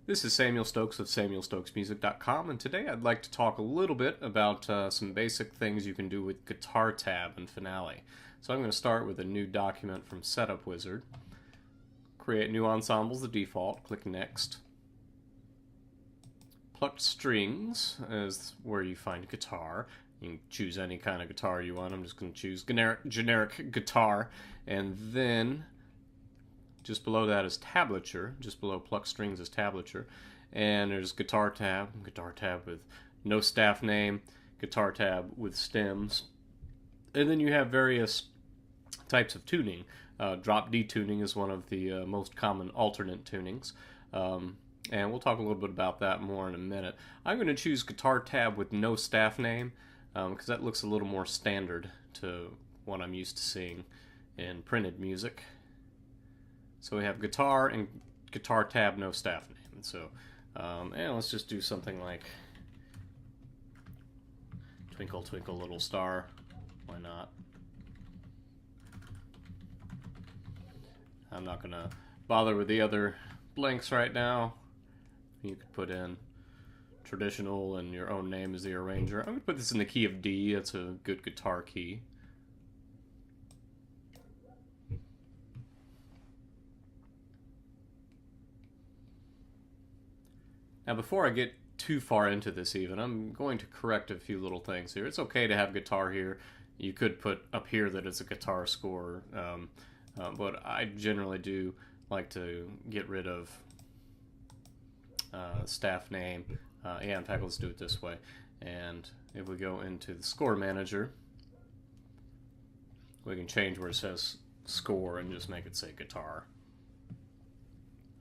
This is Samuel Stokes of SamuelStokesMusic.com, and today I'd like to talk a little bit about some basic things you can do with Guitar Tab and Finale. So I'm going to start with a new document from Setup Wizard. Create new ensembles, the default. Click Next. Plucked Strings is where you find guitar. You can choose any kind of guitar you want. I'm just going to choose generic guitar, and then just below that is tablature. Just below pluck strings is tablature. And there's guitar tab with no staff name, guitar tab with stems. And then you have various types of tuning. Drop D tuning is one of the most common alternate tunings. And we'll talk a little bit about that more in a minute. I'm going to choose guitar tab with no staff name because that looks a little more standard to what I'm used to seeing in printed music. So we have guitar and guitar tab, no staff name. So, and let's just do something like Twinkle Twinkle Little Star. Why not? I'm not gonna bother with the other blanks right now. You could put in traditional and your own name as the arranger. I'm gonna put this in the key of D. That's a good guitar key. Now before I get too far into this even, I'm going to correct a few little things here. It's okay to have guitar here. You could put up here that it's a guitar score, but I generally do like to get rid of staff name. Yeah, in fact, let's do it this way. And if we go into the score manager, we can change where it says score and just make it say guitar.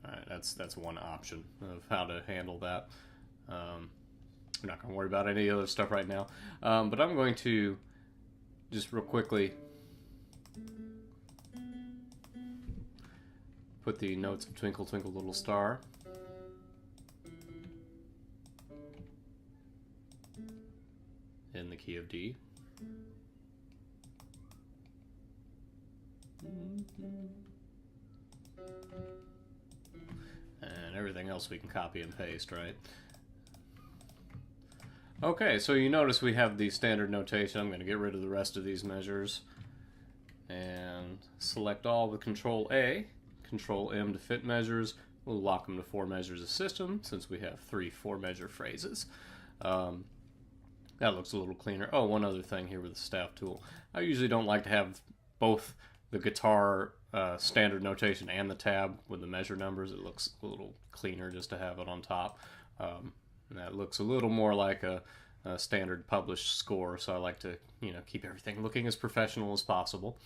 Alright, that's one option of how to handle that. I'm not going to worry about any other stuff right now. But I'm going to just real quickly put the notes of Twinkle Twinkle Little Star. In the key of D. And everything else we can copy and paste, right? Okay, so you notice we have the standard notation. I'm going to get rid of the rest of these measures and select all with Control A, Control M to fit measures. We'll lock them to 4 measures a system since we have 3 4-measure phrases. That looks a little cleaner. Oh, one other thing here with the staff tool. I usually don't like to have both the guitar standard notation and the tab with the measure numbers. It looks a little cleaner just to have it on top. And that looks a little more like a standard published score, so I like to keep everything looking as professional as possible.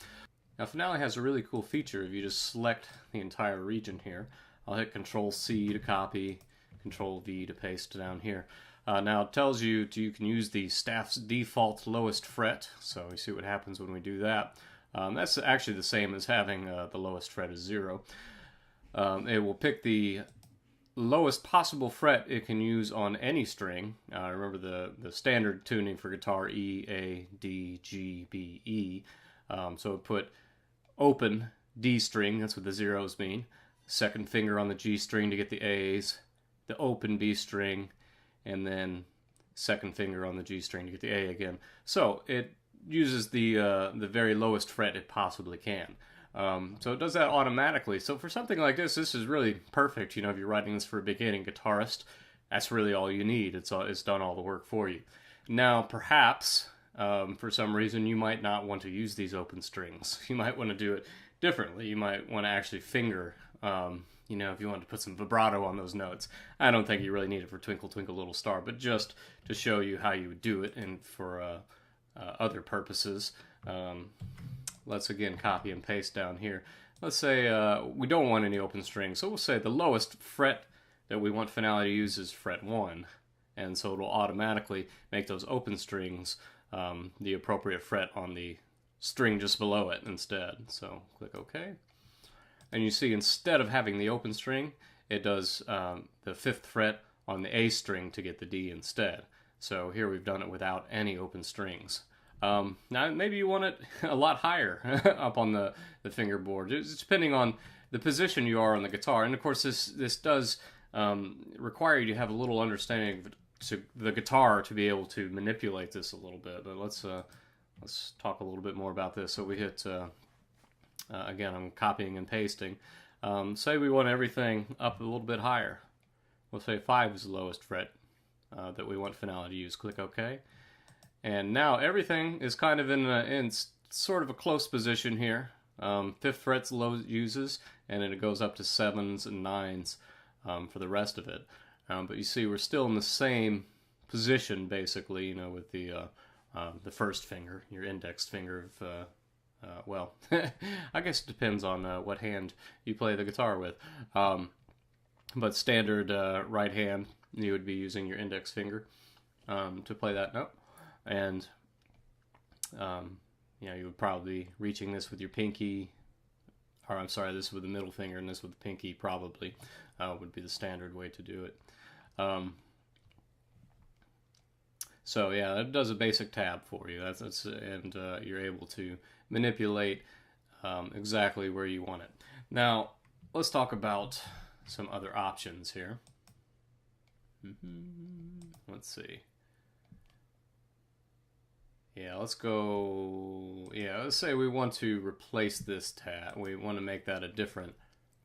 Now Finale has a really cool feature. If you just select the entire region here, I'll hit Control C to copy, Control V to paste down here. Now it tells you you can use the staff's default lowest fret, so you see what happens when we do that. That's actually the same as having the lowest fret as 0. It will pick the lowest possible fret it can use on any string. Remember the standard tuning for guitar, E, A, D, G, B, E. So it put open D string, that's what the zeros mean. Second finger on the G string to get the A's, the open B string, and then second finger on the G string to get the A again. So it uses the very lowest fret it possibly can. So it does that automatically. So for something like this is really perfect. If you're writing this for a beginning guitarist, that's really all you need. It's done all the work for you. Now, perhaps, for some reason, you might not want to use these open strings. You might want to do it differently. You might want to actually finger, if you want to put some vibrato on those notes. I don't think you really need it for Twinkle Twinkle Little Star, but just to show you how you would do it and for other purposes. Let's again copy and paste down here. Let's say we don't want any open strings, so we'll say the lowest fret that we want Finale to use is fret 1, and so it'll automatically make those open strings the appropriate fret on the string just below it instead. So click OK. And you see instead of having the open string, it does the 5th fret on the A string to get the D instead. So here we've done it without any open strings. Now maybe you want it a lot higher up on the fingerboard. It's depending on the position you are on the guitar. And of course this does require you to have a little understanding of the guitar to be able to manipulate this a little bit. But let's talk a little bit more about this. So we hit again, I'm copying and pasting. Say we want everything up a little bit higher. We'll say 5 is the lowest fret that we want Finale to use. Click OK. And now everything is kind of in sort of a close position here. 5th fret's low uses, and then it goes up to 7s and 9s for the rest of it. But you see we're still in the same position, basically, you know, with the first finger, your index finger of, well, I guess it depends on what hand you play the guitar with. But standard right hand, you would be using your index finger to play that note. And, you know, you would probably be reaching this with your pinky, or I'm sorry, this with the middle finger and this with the pinky probably would be the standard way to do it. So yeah, that does a basic tab for you. And you're able to manipulate exactly where you want it. Now, let's talk about some other options here. Let's see. Yeah, let's go. Yeah, let's say we want to replace this tab. We want to make that a different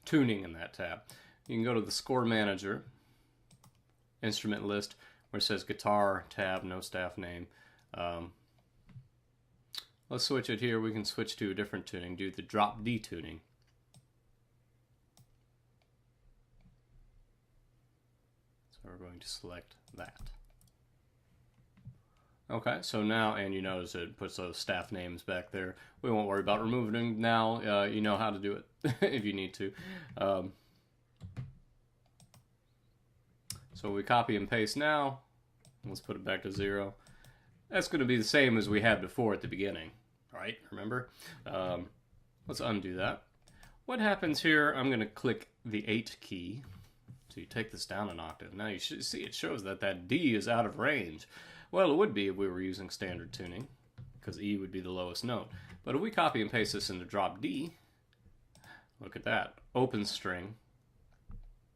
tuning in that tab. You can go to the score manager, instrument list, where it says guitar tab, no staff name. Let's switch it here. We can switch to a different tuning, do the drop D tuning. So we're going to select that. Okay, so now, and you notice it puts those staff names back there. We won't worry about removing them now. You know how to do it if you need to. So we copy and paste now. Let's put it back to 0. That's going to be the same as we had before at the beginning. Right? Remember? Let's undo that. What happens here, I'm going to click the 8 key. So you take this down an octave. Now you should see it shows that that D is out of range. Well, it would be if we were using standard tuning, because E would be the lowest note. But if we copy and paste this into drop D, look at that. Open string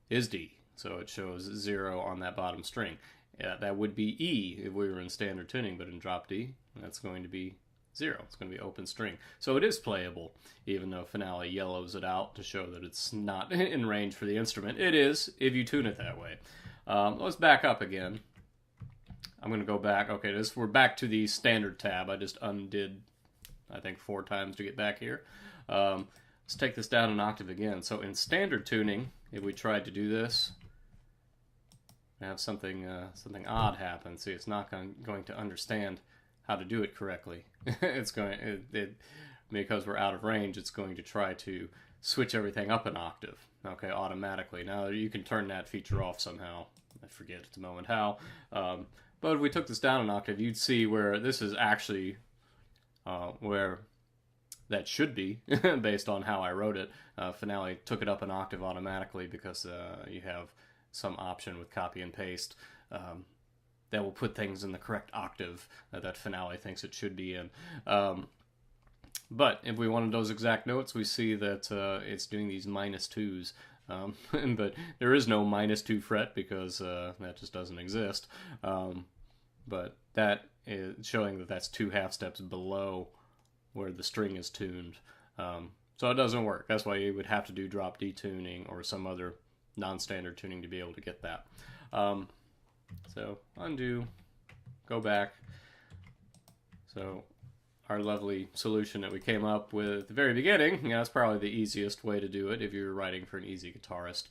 is D, so it shows 0 on that bottom string. Yeah, that would be E if we were in standard tuning, but in drop D, that's going to be 0. It's going to be open string. So it is playable, even though Finale yellows it out to show that it's not in range for the instrument. It is, if you tune it that way. Let's back up again. I'm going to go back. Okay, we're back to the standard tab. I just undid, I think, 4 times to get back here. Let's take this down an octave again. So in standard tuning, if we tried to do this, have something odd happen. See, it's not going to understand how to do it correctly. It's going because we're out of range. It's going to try to switch everything up an octave. Okay, automatically. Now you can turn that feature off somehow. I forget at the moment how. But if we took this down an octave, you'd see where this is actually where that should be, based on how I wrote it. Finale took it up an octave automatically because you have some option with copy and paste that will put things in the correct octave that Finale thinks it should be in. But if we wanted those exact notes, we see that it's doing these -2s. But there is no -2 fret because that just doesn't exist. But that is showing that that's 2 half steps below where the string is tuned. So it doesn't work. That's why you would have to do drop D tuning or some other non-standard tuning to be able to get that. So undo, go back. So our lovely solution that we came up with at the very beginning, that's probably the easiest way to do it if you're writing for an easy guitarist.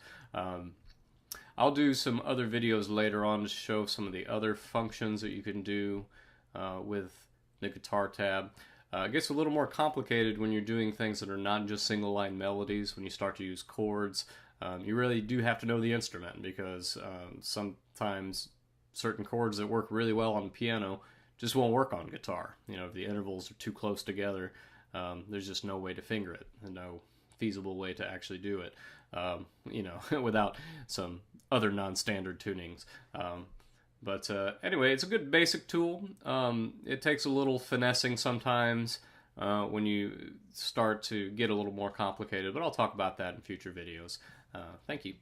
I'll do some other videos later on to show some of the other functions that you can do with the guitar tab. It gets a little more complicated when you're doing things that are not just single line melodies. When you start to use chords, you really do have to know the instrument, because sometimes certain chords that work really well on the piano just won't work on guitar. You know, if the intervals are too close together, there's just no way to finger it, and no feasible way to actually do it, you know, without some other non-standard tunings. But anyway, it's a good basic tool. It takes a little finessing sometimes when you start to get a little more complicated, but I'll talk about that in future videos. Thank you.